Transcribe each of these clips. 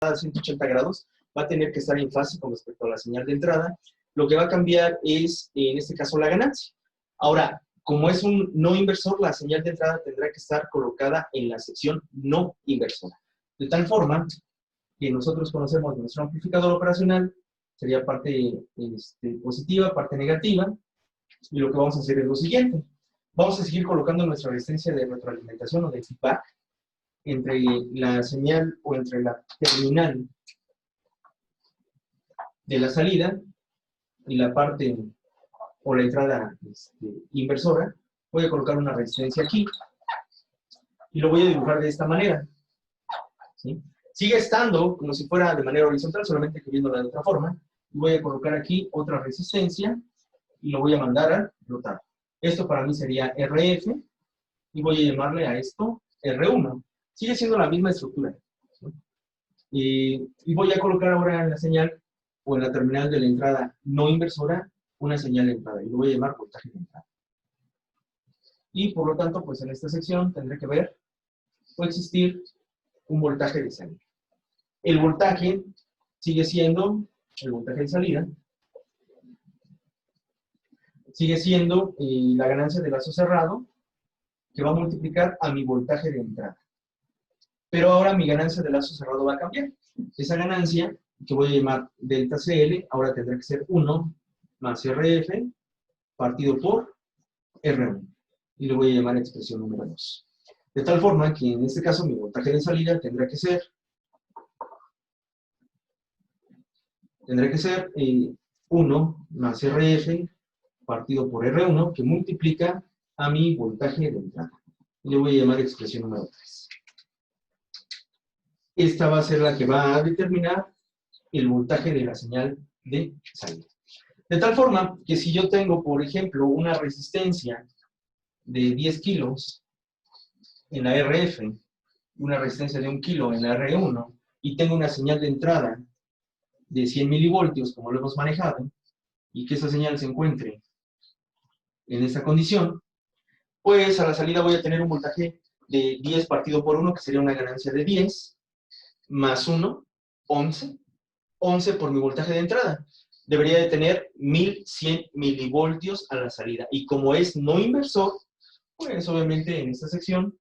a 180 grados, va a tener que estar en fase con respecto a la señal de entrada. Lo que va a cambiar es, en este caso, la ganancia. Ahora, como es un no inversor, la señal de entrada tendrá que estar colocada en la sección no inversora. De tal forma que nosotros conocemos nuestro amplificador operacional, sería parte positiva, parte negativa, y lo que vamos a hacer es lo siguiente. Vamos a seguir colocando nuestra resistencia de retroalimentación o de feedback entre la señal o entre la terminal de la salida y la parte o la entrada inversora. Voy a colocar una resistencia aquí y lo voy a dibujar de esta manera, ¿sí? Sigue estando como si fuera de manera horizontal, solamente que viéndola de otra forma. Voy a colocar aquí otra resistencia y lo voy a mandar a rotar. Esto para mí sería RF y voy a llamarle a esto R1. Sigue siendo la misma estructura, ¿sí? Y voy a colocar ahora en la señal o en la terminal de la entrada no inversora una señal de entrada y lo voy a llamar voltaje de entrada. Y por lo tanto, pues en esta sección tendré que ver o existir un voltaje de salida. El voltaje sigue siendo el voltaje de salida, sigue siendo la ganancia de lazo cerrado que va a multiplicar a mi voltaje de entrada. Pero ahora mi ganancia de lazo cerrado va a cambiar. Esa ganancia, que voy a llamar delta CL, ahora tendrá que ser 1 más RF partido por R1. Y le voy a llamar expresión número 2. De tal forma que en este caso mi voltaje de salida tendrá que ser 1 más RF partido por R1, que multiplica a mi voltaje de entrada. Y le voy a llamar expresión número 3. Esta va a ser la que va a determinar el voltaje de la señal de salida. De tal forma que si yo tengo, por ejemplo, una resistencia de 10 kilos en la RF, una resistencia de 1 kilo en la R1, y tengo una señal de entrada de 100 milivoltios, como lo hemos manejado, y que esa señal se encuentre en esta condición, pues a la salida voy a tener un voltaje de 10 partido por 1, que sería una ganancia de 10, más 1, 11, 11 por mi voltaje de entrada. Debería de tener 1100 milivoltios a la salida. Y como es no inversor, pues obviamente en esta sección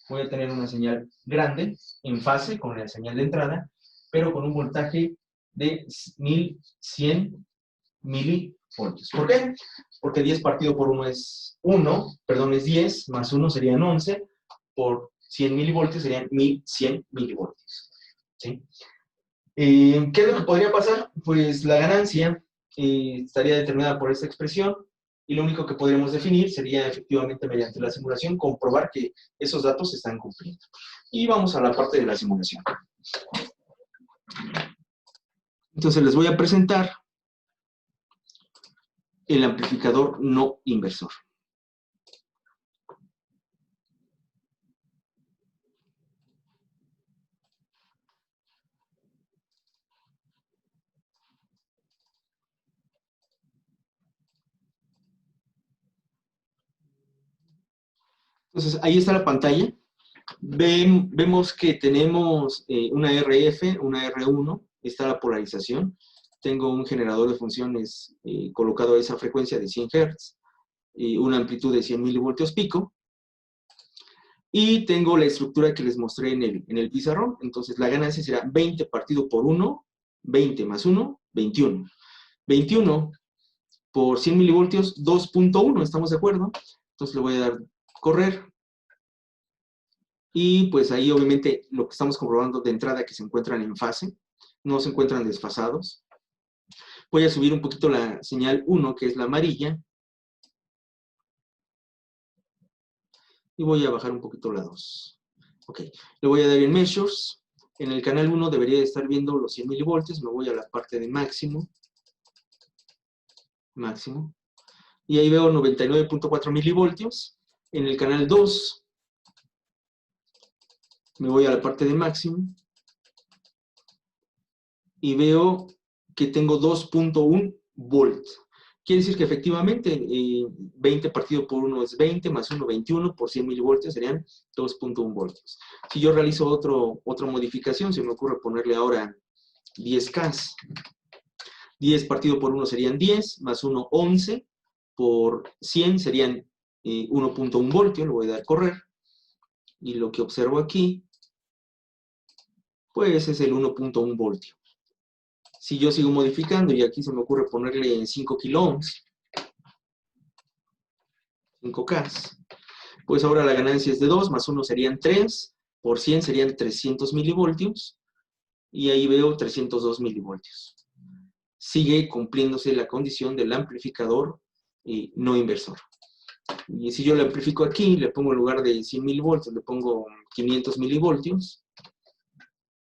voy a tener una señal grande en fase con la señal de entrada, pero con un voltaje de 1100 milivoltios. ¿Por qué? Porque 10 partido por 1 es 1, perdón, es 10, más 1 serían 11, por 100 milivoltios serían 1100 milivoltios. ¿Sí? ¿Qué es lo que podría pasar? Pues la ganancia estaría determinada por esta expresión y lo único que podríamos definir sería efectivamente mediante la simulación comprobar que esos datos se están cumpliendo. Y vamos a la parte de la simulación. Entonces les voy a presentar el amplificador no inversor. Entonces, ahí está la pantalla. Vemos que tenemos una RF, una R1, está la polarización. Tengo un generador de funciones colocado a esa frecuencia de 100 Hz, una amplitud de 100 milivoltios pico. Y tengo la estructura que les mostré en el pizarrón. Entonces, la ganancia será 20 partido por 1, 20 más 1, 21. 21 por 100 milivoltios, 2.1, ¿estamos de acuerdo? Entonces, le voy a dar correr. Y pues ahí obviamente lo que estamos comprobando de entrada que se encuentran en fase, no se encuentran desfasados. Voy a subir un poquito la señal 1, que es la amarilla. Y voy a bajar un poquito la 2. Ok, le voy a dar en Measures. En el canal 1 debería de estar viendo los 100 milivoltios. Me voy a la parte de máximo. Máximo. Y ahí veo 99.4 milivoltios. En el canal 2 me voy a la parte de máximo y veo que tengo 2.1 volt. Quiere decir que efectivamente 20 partido por 1 es 20, más 1, 21, por 100 milivoltios serían 2.1 voltios. Si yo realizo otra modificación, se me ocurre ponerle ahora 10K. 10 partido por 1 serían 10, más 1, 11, por 100 serían 1.1 voltio, lo voy a dar a correr. Y lo que observo aquí, pues es el 1.1 voltio. Si yo sigo modificando, y aquí se me ocurre ponerle 5 kilo ohms, 5K, pues ahora la ganancia es de 2, más 1 serían 3, por 100 serían 300 milivoltios, y ahí veo 302 milivoltios. Sigue cumpliéndose la condición del amplificador no inversor. Y si yo le amplifico aquí, le pongo en lugar de 100 milivoltios, le pongo 500 milivoltios,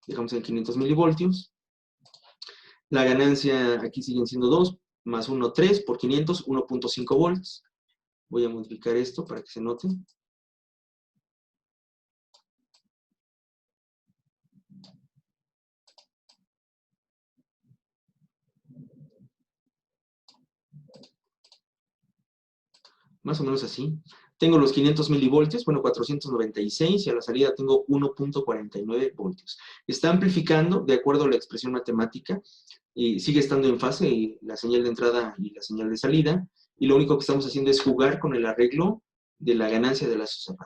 dejamos en 500 milivoltios, la ganancia aquí siguen siendo 2, más 1, 3, por 500, 1.5 volts. Voy a multiplicar esto para que se note. Más o menos así. Tengo los 500 milivoltios, bueno, 496, y a la salida tengo 1.49 voltios. Está amplificando de acuerdo a la expresión matemática, y sigue estando en fase la señal de entrada y la señal de salida, y lo único que estamos haciendo es jugar con el arreglo de la ganancia de la asociación.